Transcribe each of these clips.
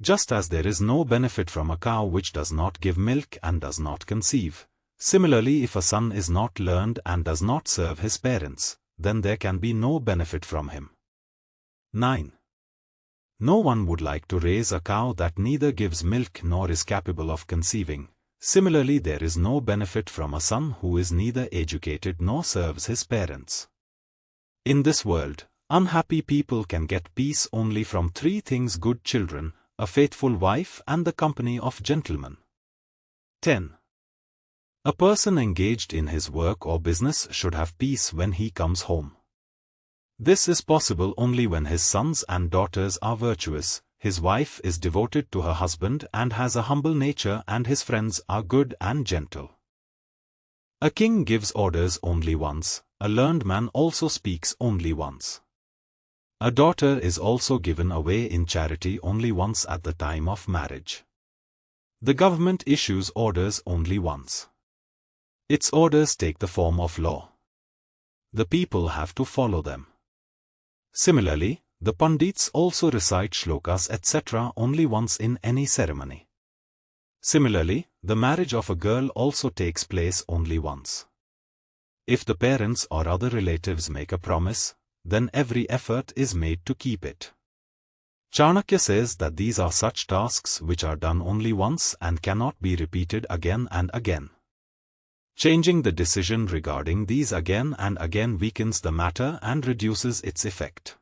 Just as there is no benefit from a cow which does not give milk and does not conceive, similarly if a son is not learned and does not serve his parents, then there can be no benefit from him. 9. No one would like to raise a cow that neither gives milk nor is capable of conceiving. Similarly, there is no benefit from a son who is neither educated nor serves his parents. In this world, unhappy people can get peace only from 3 things: good children, a faithful wife, and the company of gentlemen. 10. A person engaged in his work or business should have peace when he comes home. This is possible only when his sons and daughters are virtuous, his wife is devoted to her husband and has a humble nature, and his friends are good and gentle. A king gives orders only once, a learned man also speaks only once. A daughter is also given away in charity only once at the time of marriage. The government issues orders only once. Its orders take the form of law. The people have to follow them. Similarly, the Pandits also recite shlokas etc. only once in any ceremony. Similarly, the marriage of a girl also takes place only once. If the parents or other relatives make a promise, then every effort is made to keep it. Chanakya says that these are such tasks which are done only once and cannot be repeated again and again. Changing the decision regarding these again and again weakens the matter and reduces its effect.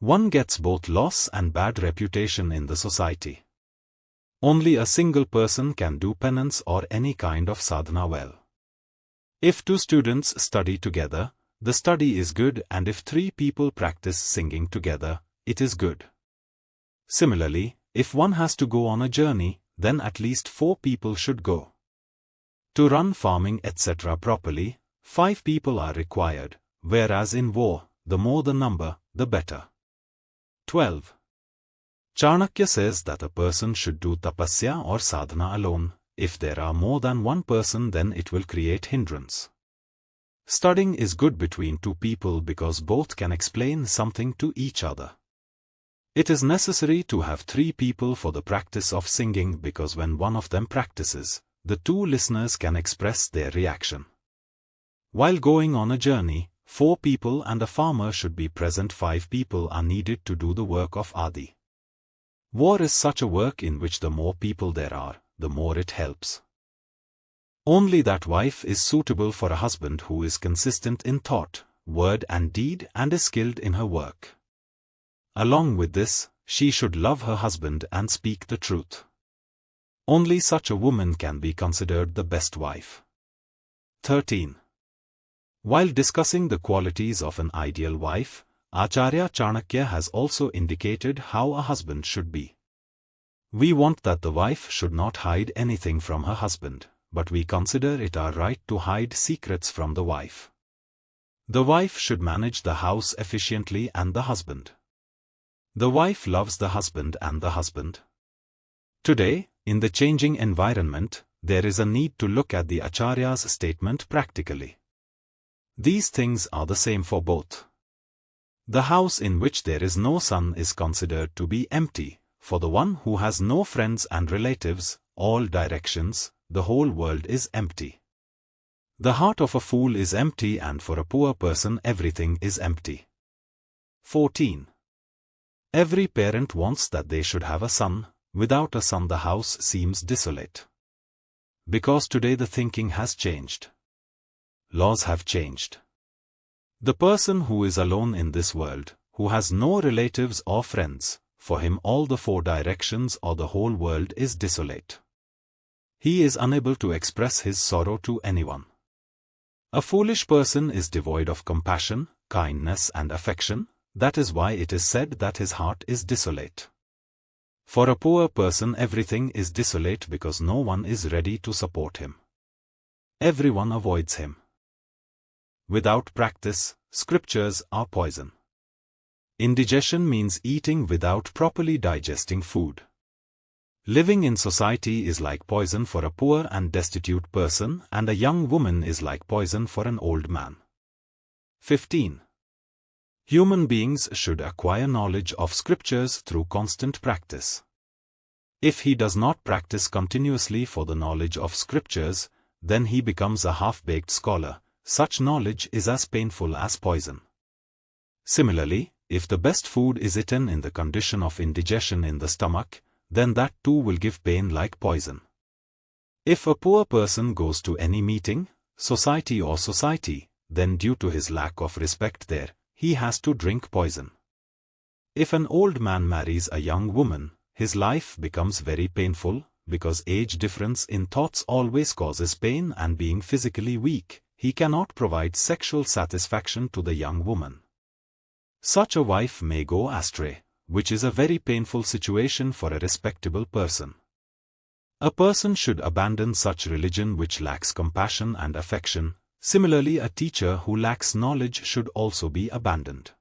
One gets both loss and bad reputation in the society. Only a single person can do penance or any kind of sadhana well. If 2 students study together, the study is good, and if 3 people practice singing together, it is good. Similarly, if one has to go on a journey, then at least 4 people should go. To run farming etc. properly, 5 people are required, whereas in war, the more the number, the better. 12. Chanakya says that a person should do tapasya or sadhana alone. If there are more than one person, then it will create hindrance. Studying is good between 2 people because both can explain something to each other. It is necessary to have 3 people for the practice of singing because when one of them practices, the 2 listeners can express their reaction. While going on a journey, 4 people and a farmer should be present. 5 people are needed to do the work of Adi. War is such a work in which the more people there are, the more it helps. Only that wife is suitable for a husband who is consistent in thought, word and deed and is skilled in her work. Along with this, she should love her husband and speak the truth. Only such a woman can be considered the best wife. 13. While discussing the qualities of an ideal wife, Acharya Chanakya has also indicated how a husband should be. We want that the wife should not hide anything from her husband, but we consider it our right to hide secrets from the wife. The wife should manage the house efficiently and the husband. The wife loves the husband and the husband. Today, in the changing environment, there is a need to look at the Acharya's statement practically. These things are the same for both. The house in which there is no son is considered to be empty. For the one who has no friends and relatives, all directions, the whole world is empty. The heart of a fool is empty, and for a poor person everything is empty. 14. Every parent wants that they should have a son. Without a son the house seems desolate. Because today the thinking has changed. Laws have changed. The person who is alone in this world, who has no relatives or friends, for him all the 4 directions or the whole world is desolate. He is unable to express his sorrow to anyone. A foolish person is devoid of compassion, kindness and affection. That is why it is said that his heart is desolate. For a poor person everything is desolate because no one is ready to support him. Everyone avoids him. Without practice, scriptures are poison. Indigestion means eating without properly digesting food. Living in society is like poison for a poor and destitute person, and a young woman is like poison for an old man. 15. Human beings should acquire knowledge of scriptures through constant practice. If he does not practice continuously for the knowledge of scriptures, then he becomes a half-baked scholar. Such knowledge is as painful as poison. Similarly, if the best food is eaten in the condition of indigestion in the stomach, then that too will give pain like poison. If a poor person goes to any meeting, society, then due to his lack of respect there, he has to drink poison. If an old man marries a young woman, his life becomes very painful, because age difference in thoughts always causes pain, and being physically weak, he cannot provide sexual satisfaction to the young woman. Such a wife may go astray, which is a very painful situation for a respectable person. A person should abandon such religion which lacks compassion and affection. Similarly, a teacher who lacks knowledge should also be abandoned.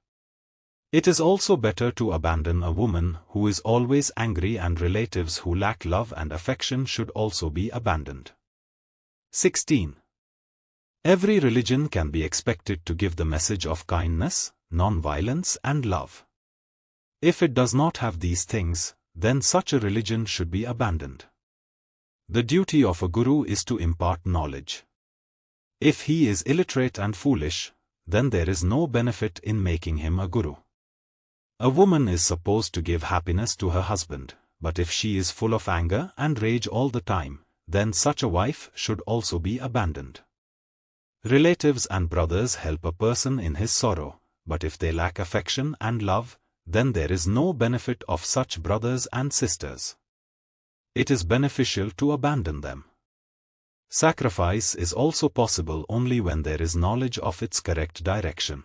It is also better to abandon a woman who is always angry, and relatives who lack love and affection should also be abandoned. 16. Every religion can be expected to give the message of kindness, non-violence and love. If it does not have these things, then such a religion should be abandoned. The duty of a guru is to impart knowledge. If he is illiterate and foolish, then there is no benefit in making him a guru. A woman is supposed to give happiness to her husband, but if she is full of anger and rage all the time, then such a wife should also be abandoned. Relatives and brothers help a person in his sorrow, but if they lack affection and love, then there is no benefit of such brothers and sisters. It is beneficial to abandon them. Sacrifice is also possible only when there is knowledge of its correct direction.